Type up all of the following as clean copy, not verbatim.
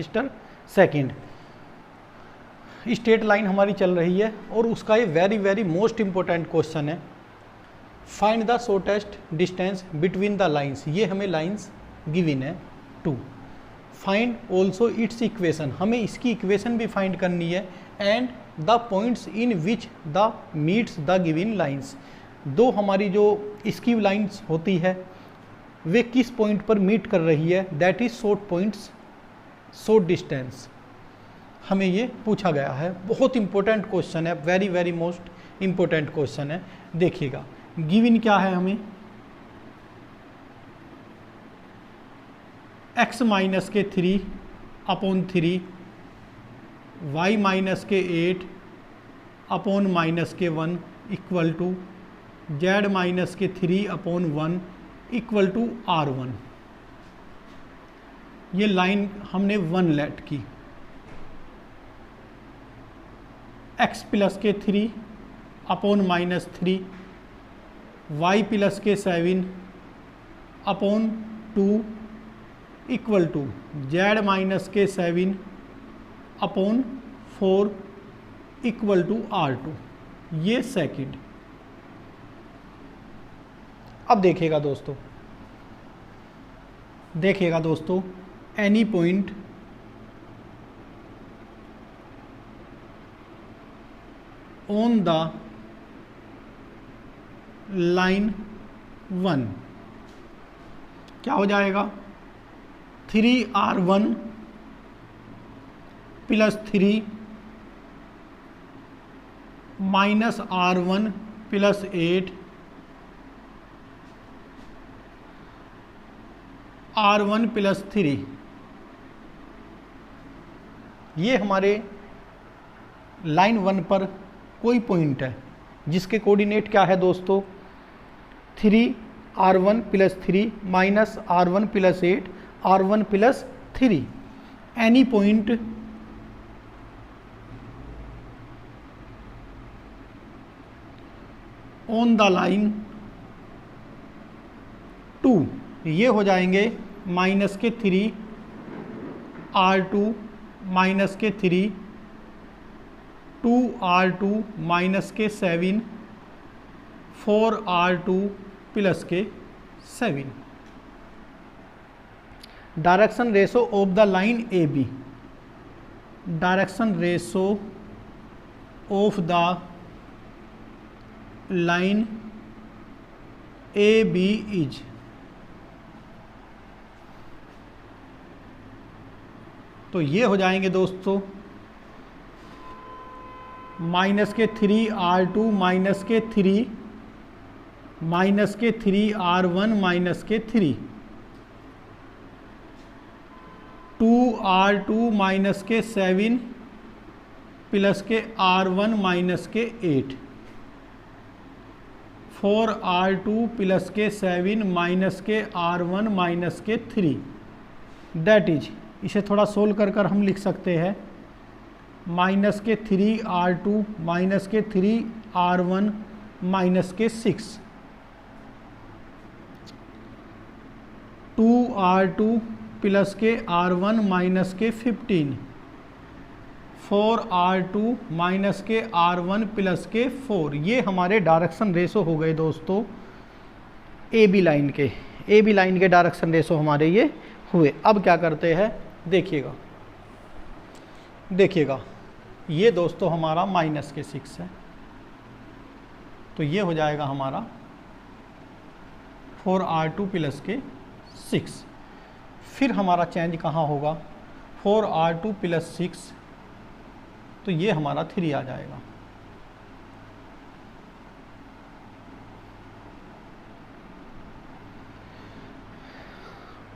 Register second. Straight line हमारी चल रही है और उसका ये वेरी मोस्ट इंपॉर्टेंट क्वेश्चन है, find the shortest distance between the lines. ये हमें लाइंस गिवन है two. Find also its equation, हमें इसकी इक्वेशन भी फाइंड करनी है, and the points in which the meets the given lines. दो हमारी जो इसकी लाइंस होती है वे किस पॉइंट पर मीट कर रही है, that is short points, short distance. हमें ये पूछा गया है, बहुत इंपॉर्टेंट क्वेश्चन है, वेरी मोस्ट इंपॉर्टेंट क्वेश्चन है। देखिएगा गिवन क्या है हमें, x माइनस के 3 अपॉन 3, y माइनस के 8 अपॉन माइनस के 1 इक्वल टू z माइनस के 3 अपॉन 1 इक्वल टू R1। ये लाइन हमने 1 लेट की। x प्लस के 3 upon minus 3, y plus K 7 upon 2 equal to z minus K 7 upon 4 equal to R2। ये second. अब देखिएगा दोस्तों, any point on the line 1 क्या हो जाएगा, 3R1 plus 3 minus R1 plus 8 R1 plus 3। ये हमारे लाइन 1 पर कोई पॉइंट है जिसके कोऑर्डिनेट क्या है दोस्तों, 3R1 plus 3 minus R1 plus 8 R1 plus 3। Any point on the line 2, ये हो जाएंगे माइनस के 3 R2 माइनस के 3 2R2 minus K 7 4R2 plus K 7। Direction ratio of the line AB, direction ratio of the line AB is, तो ये हो जाएंगे दोस्तों माइनस के 3R2 माइनस के 3 माइनस के 3R1 माइनस के 3 2R2 माइनस के 7 प्लस के R1 माइनस के 8 4R2 plus K 7 minus K R1 minus के 3। दैट इज, इसे थोड़ा सोल्व कर हम लिख सकते हैं माइनस के 3R2 माइनस के 3R1 माइनस के 6 2R2 प्लस के R1 माइनस के 15 4R2 minus K R1 plus के 4। ये हमारे डायरेक्शन रेशो हो गए दोस्तों AB लाइन के। AB लाइन के डायरेक्शन रेशो हमारे ये हुए। अब क्या करते हैं, देखिएगा ये दोस्तों हमारा माइनस के 6 है, तो ये हो जाएगा हमारा 4R2 प्लस के 6। फिर हमारा चेंज कहाँ होगा, 4R2 प्लस 6, तो ये हमारा 3 आ जाएगा।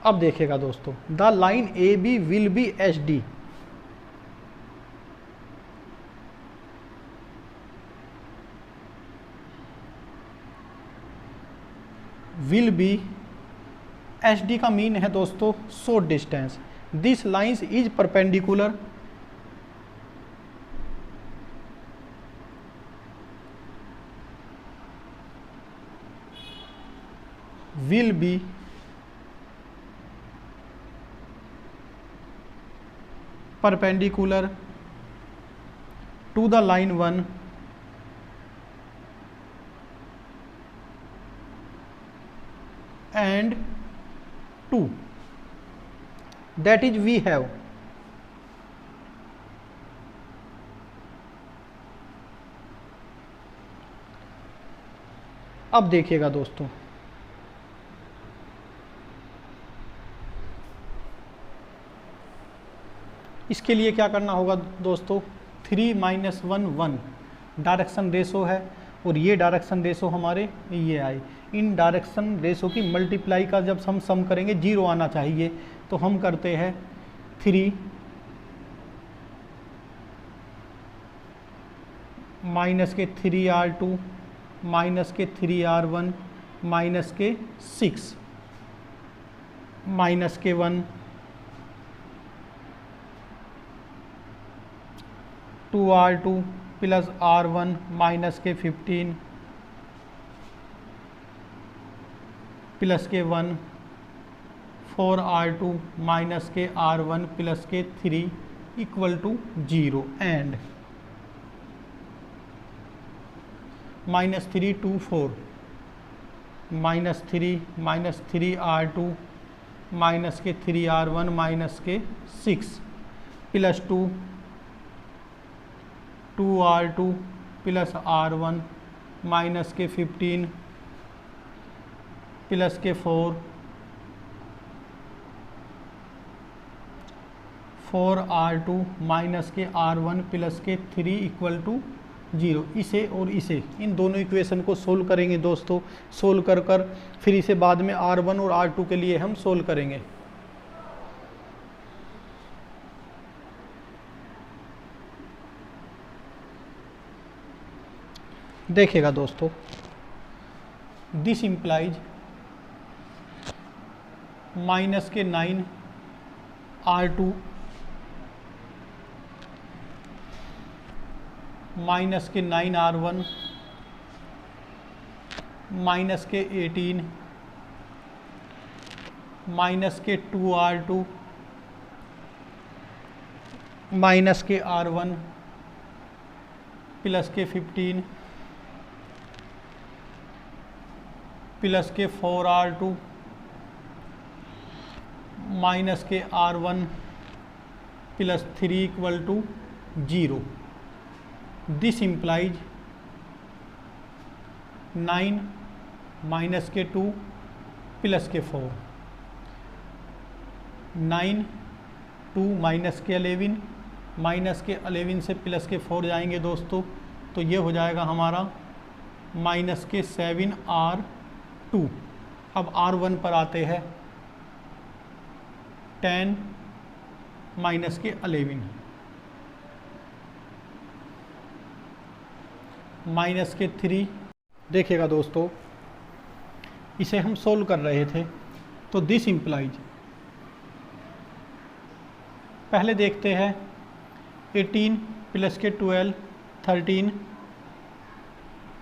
अब देखिएगा दोस्तों, the line AB will be HD, will be HD का मीन है दोस्तों short distance. This lines is perpendicular will be perpendicular to the line 1 and 2, that is we have अब देखिएगा दोस्तों, इसके लिए क्या करना होगा दोस्तों, 3 - 1 1 डायरेक्शन रेशो है और ये डायरेक्शन रेशो हमारे ये आए। इन डायरेक्शन रेशो की मल्टीप्लाई का जब हम सम करेंगे 0 आना चाहिए, तो हम करते हैं 3 माइनस के 3R2 माइनस के 3R1 माइनस के 6 माइनस के 1 2R2 प्लस R1 माइनस के 15 प्लस के 1 4R2 minus K R1 plus के 3 equal to 0 and -3 2 4 -3 R2 minus के 3R1 माइनस के 6 plus 2R2 plus R1 minus के 15 प्लस के 4R2 minus K R1 plus के 3 इक्वल टू 0। इसे और इसे, इन दोनों इक्वेशन को सोल्व करेंगे दोस्तों। सोल्व कर फिर इसे बाद में R1 और R2 के लिए हम सोल्व करेंगे। देखिएगा दोस्तों, दिस इम्प्लाइज माइनस के 9 R2 माइनस के 9 R1 माइनस के 18 माइनस के 2R2 minus K R1 plus के 15 प्लस के 4R2 minus K R1 plus 3 equal to 0। This implies 9 minus K 2 plus के 4 9 2 माइनस के 11 माइनस के 11 से प्लस के 4 जाएंगे दोस्तों, तो ये हो जाएगा हमारा माइनस के 7R2। अब R1 पर आते हैं, 10 माइनस के 11 माइनस के 3। देखिएगा दोस्तों, इसे हम सोल्व कर रहे थे, तो दिस इम्प्लाइज, पहले देखते हैं 18 प्लस के 12 13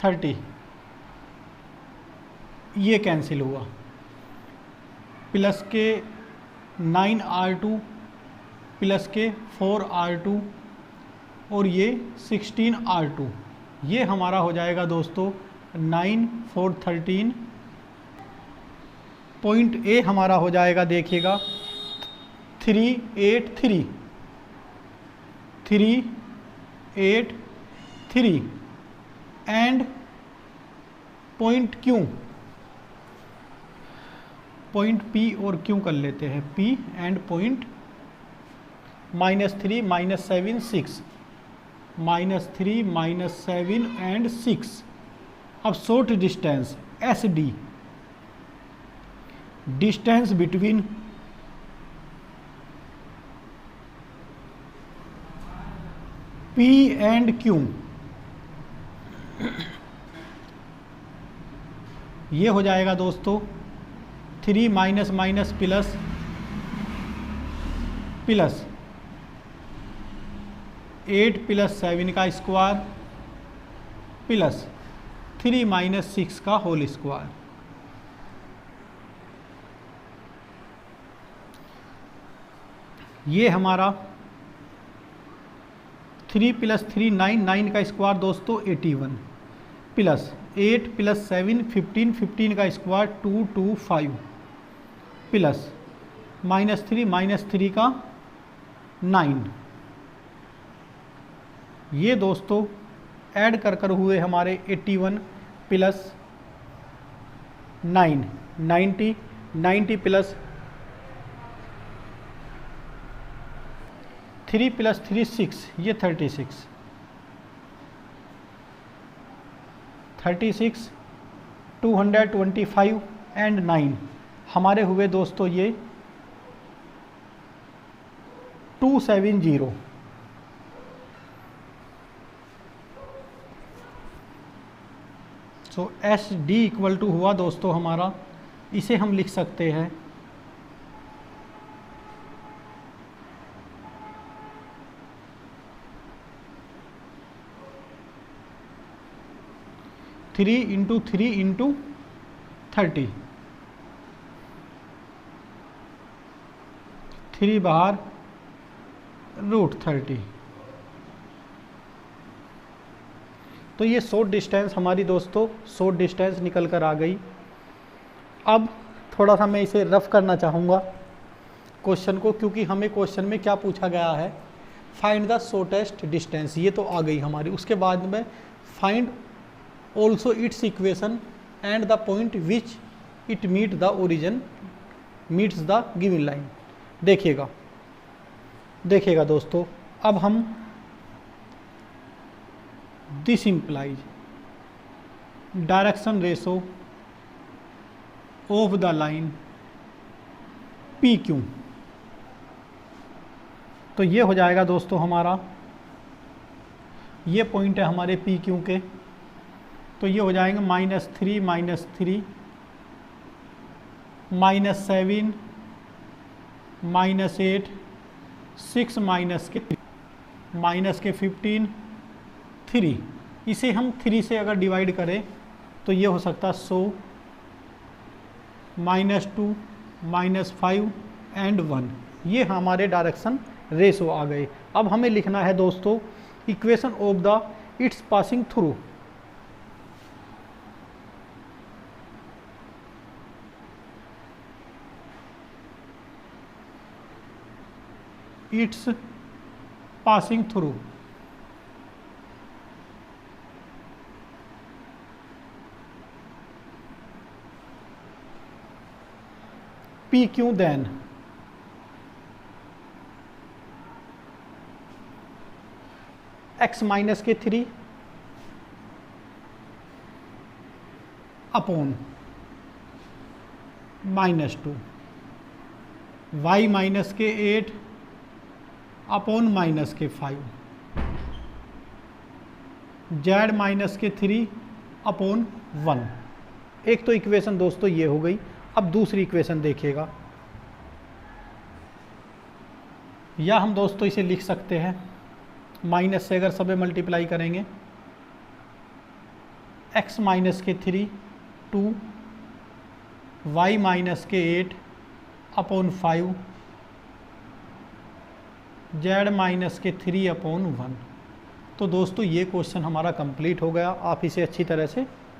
30, ये कैंसिल हुआ, प्लस के 9R2 प्लस के 4R2 और ये 16R2, ये हमारा हो जाएगा दोस्तों 9 4 13। पॉइंट ए हमारा हो जाएगा, देखिएगा 3 8 3 3 8 3 and point Q, point P और क्यू कर लेते हैं, पी एंड पॉइंट -3 -7 6 -3 -7 एंड 6। अब short distance S D, distance between P and Q, ये हो जाएगा दोस्तों 3 minus minus plus plus 8 plus 7 का स्क्वायर प्लस 3 माइनस 6 का होल स्क्वायर। ये हमारा 3 + 3 9, 9 का स्क्वायर दोस्तों 81, प्लस 8 + 7 15, 15 का स्क्वायर 225, प्लस -3 का 9। ये दोस्तों ऐड कर हुए हमारे 81 + 9 90, 90 + 3 + 3 6, ये 36, 36 225 एंड 9 हमारे हुए दोस्तों ये 270। सो SD = हुआ दोस्तों हमारा, इसे हम लिख सकते हैं 3 × 3 × 30, 3 बाहर √30। तो ये शॉर्ट डिस्टेंस हमारी दोस्तों शॉर्ट डिस्टेंस निकल कर आ गई। अब थोड़ा सा मैं इसे रफ करना चाहूँगा क्वेश्चन को, क्योंकि हमें क्वेश्चन में क्या पूछा गया है, फाइंड द शॉर्टेस्ट डिस्टेंस, ये तो आ गई हमारी। उसके बाद में find also its equation and the point which it meet the origin meets the given line. देखिएगा दोस्तों, अब हम this implies direction ratio of the line PQ। तो ये हो जाएगा दोस्तों हमारा, ये पॉइंट है हमारे PQ के, तो ये हो जाएंगे -3 -3 -3 -7 -8 6 -15 3। इसे हम 3 से अगर डिवाइड करें तो ये हो सकता है 100 -2 -5 एंड 1। ये हमारे डायरेक्शन रेशो आ गए। अब हमें लिखना है दोस्तों equation of the its passing through. Its passing through, PQ then x - 3 upon -2, y - 8 upon -5, z - 3 upon 1। एक तो इक्वेशन दोस्तों ये हो गई। अब दूसरी इक्वेशन देखिएगा, या हम दोस्तों इसे लिख सकते हैं माइनस से अगर सबे मल्टीप्लाई करेंगे x - 3 2 y - 8 upon 5 z - 3 upon 1। तो दोस्तों ये क्वेश्चन हमारा कंप्लीट हो गया। आप इसे अच्छी तरह से